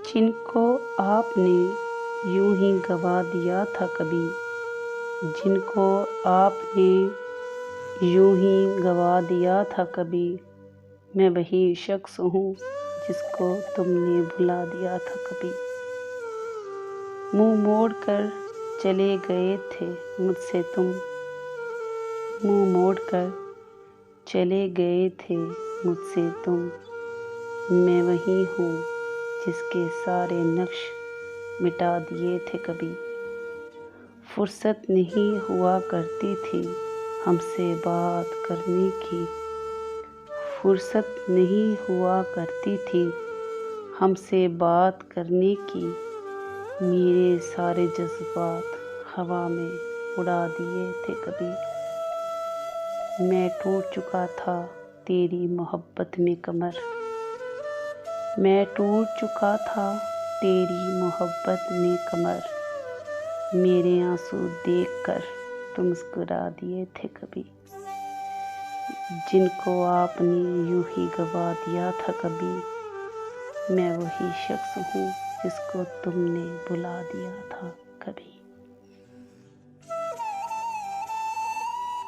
जिनको आपने यूं ही गवा दिया था कभी, जिनको आपने यूं ही गवा दिया था कभी। मैं वही शख्स हूँ जिसको तुमने भुला दिया था कभी। मुंह मोड़ कर चले गए थे मुझसे तुम, मुंह मोड़ कर चले गए थे मुझसे तुम। मैं वही हूँ जिसके सारे नक्श मिटा दिए थे कभी। फुर्सत नहीं हुआ करती थी हमसे बात करने की, फुर्सत नहीं हुआ करती थी हमसे बात करने की। मेरे सारे जज्बात हवा में उड़ा दिए थे कभी। मैं टूट चुका था तेरी मोहब्बत में कमर, मैं टूट चुका था तेरी मोहब्बत में कमर। मेरे आंसू देखकर तुम मुस्कुरा दिए थे कभी। जिनको आपने यूं ही गवा दिया था कभी। मैं वही शख्स हूँ जिसको तुमने भुला दिया था कभी।